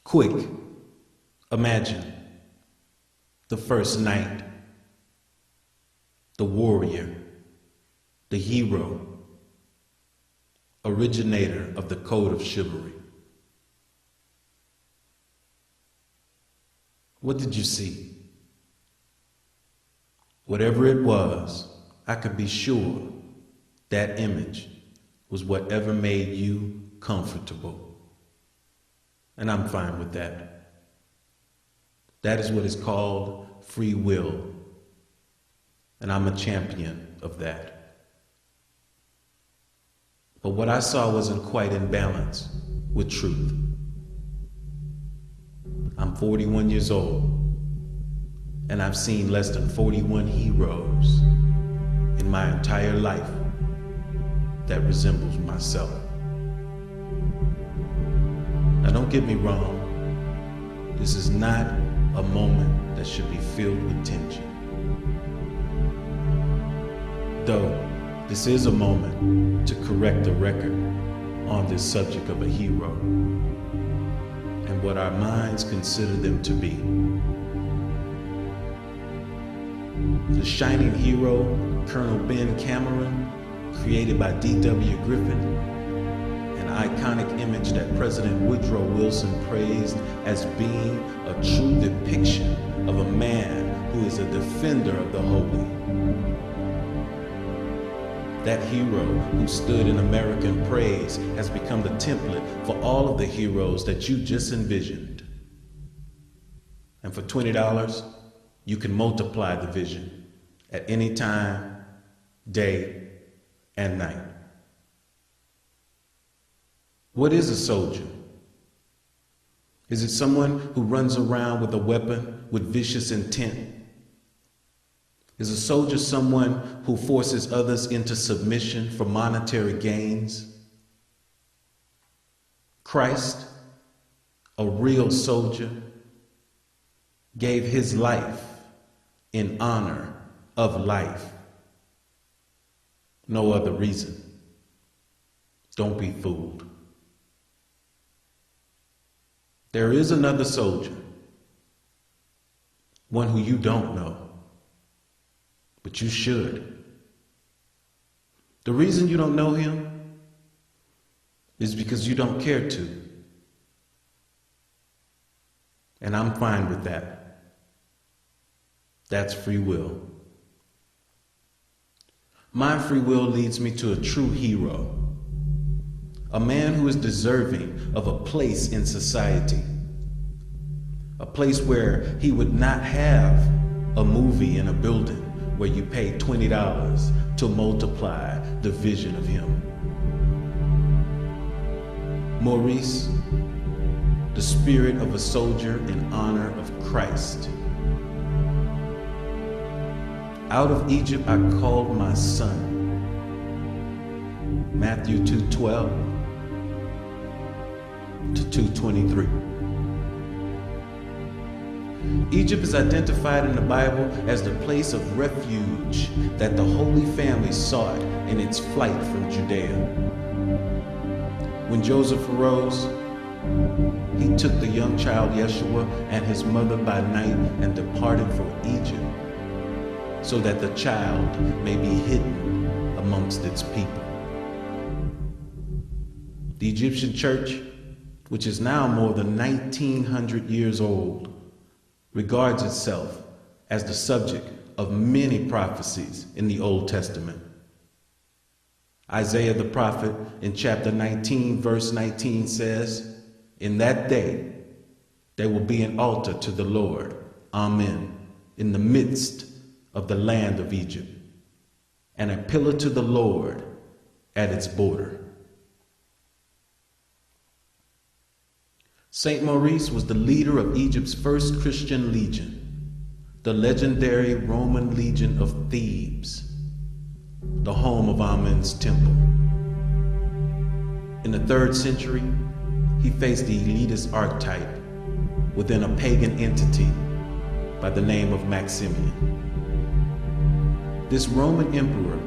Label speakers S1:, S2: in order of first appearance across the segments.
S1: Quick, imagine the first knight, the warrior, the hero, originator of the code of chivalry. What did you see? Whatever it was, I could be sure that image was whatever made you comfortable. And I'm fine with that. That is what is called free will. And I'm a champion of that. But what I saw wasn't quite in balance with truth. I'm 41 years old, and I've seen less than 41 heroes in my entire life that resembles myself. Now don't get me wrong, this is not a moment that should be filled with tension. Though this is a moment to correct the record on this subject of a hero and what our minds consider them to be. The shining hero, Colonel Ben Cameron, created by D.W. Griffith, an iconic image that President Woodrow Wilson praised as being a true depiction of a man who is a defender of the holy. That hero who stood in American praise has become the template for all of the heroes that you just envisioned. And for $20, you can multiply the vision at any time, day, and night. What is a soldier? Is it someone who runs around with a weapon with vicious intent? Is a soldier someone who forces others into submission for monetary gains? Christ, a real soldier, gave his life in honor of life. No other reason. Don't be fooled. There is another soldier, one who you don't know, but you should. The reason you don't know him is because you don't care to. And I'm fine with that. That's free will. My free will leads me to a true hero, a man who is deserving of a place in society, a place where he would not have a movie in a building where you pay $20 to multiply the vision of him. Maurice, the spirit of a soldier in honor of Christ. Out of Egypt I called my son. Matthew 2:12 to 2:23. Egypt is identified in the Bible as the place of refuge that the Holy Family sought in its flight from Judea. When Joseph arose, he took the young child Yeshua and his mother by night and departed for Egypt, so that the child may be hidden amongst its people. The Egyptian church, which is now more than 1900 years old, regards itself as the subject of many prophecies in the Old Testament. Isaiah the prophet in chapter 19, verse 19 says, "In that day there will be an altar to the Lord, Amen, in the midst of the land of Egypt, and a pillar to the Lord at its border." SaintMaurice was the leader of Egypt's first Christian legion, the legendary Roman Legion of Thebes, the home of Amen's temple. In the 3rd century, he faced the elitist archetype within a pagan entity by the name of Maximian. This Roman emperor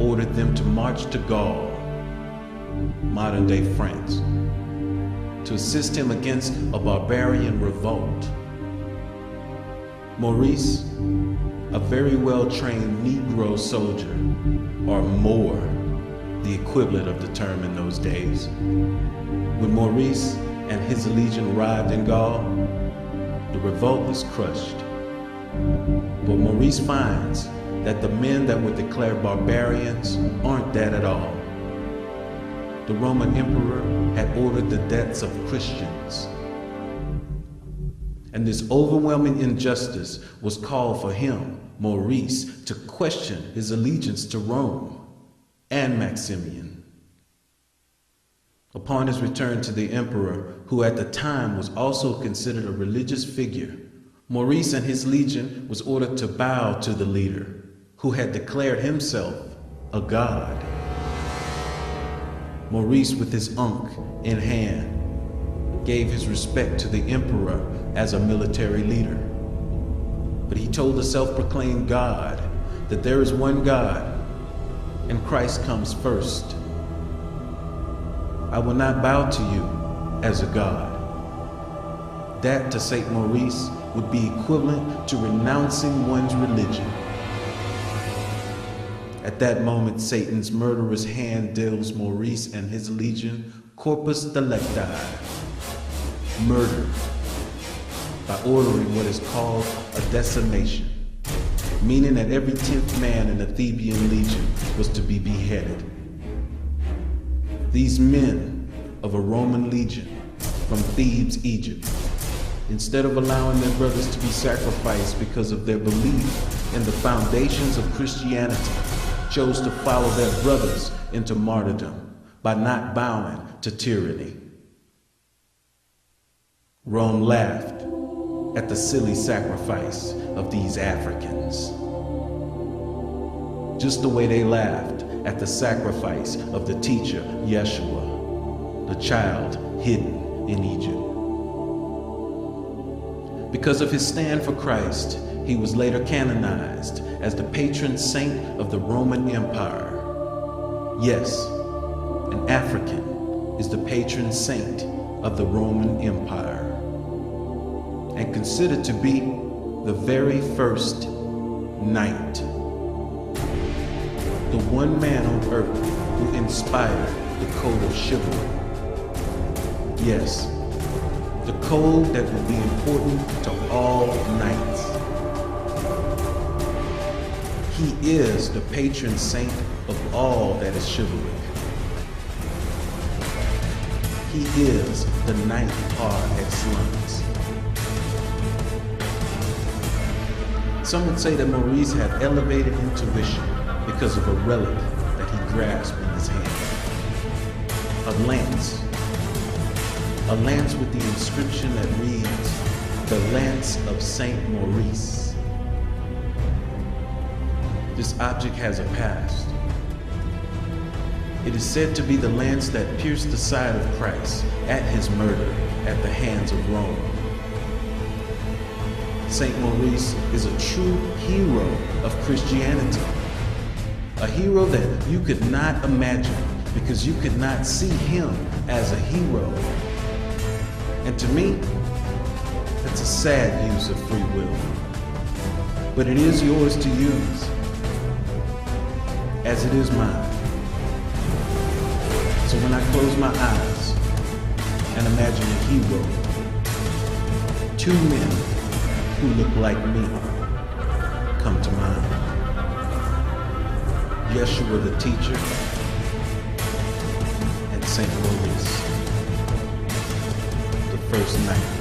S1: ordered them to march to Gaul, modern-day France, to assist him against a barbarian revolt. Maurice, a very well-trained Negro soldier, or Moor, the equivalent of the term in those days. When Maurice and his legion arrived in Gaul, the revolt was crushed. But Maurice finds that the men that were declared barbarians aren't that at all. The Roman emperor had ordered the deaths of Christians. And this overwhelming injustice was called for him, Maurice, to question his allegiance to Rome and Maximian. Upon his return to the emperor, who at the time was also considered a religious figure, Maurice and his legion was ordered to bow to the leader, who had declared himself a god. Maurice, with his ankh in hand, gave his respect to the emperor as a military leader. But he told the self-proclaimed God that there is one God, and Christ comes first. I will not bow to you as a god. That, to Saint Maurice, would be equivalent to renouncing one's religion. At that moment, Satan's murderous hand deals Maurice and his legion corpus delicti, murder, by ordering what is called a decimation, meaning that every 10th man in the Theban legion was to be beheaded. These men of a Roman legion from Thebes, Egypt, instead of allowing their brothers to be sacrificed because of their belief in the foundations of Christianity, chose to follow their brothers into martyrdom by not bowing to tyranny. Rome laughed at the silly sacrifice of these Africans, just the way they laughed at the sacrifice of the teacher Yeshua, the child hidden in Egypt. Because of his stand for Christ, he was later canonized as the patron saint of the Roman Empire. Yes, an African is the patron saint of the Roman Empire, and considered to be the very first knight, the one man on earth who inspired the code of chivalry. Yes, the code that will be important to all knights. He is the patron saint of all that is chivalric. He is the knight par excellence. Some would say that Maurice had elevated intuition because of a relic that he grasped in his hand. A lance. A lance with the inscription that reads, "The Lance of Saint Maurice." This object has a past. It is said to be the lance that pierced the side of Christ at his murder at the hands of Rome. Saint Maurice is a true hero of Christianity. A hero that you could not imagine because you could not see him as a hero. And to me, that's a sad use of free will. But it is yours to use, as it is mine. So when I close my eyes and imagine a hero, two men who look like me come to mind. Yeshua the teacher and Saint Maurice, the first knight.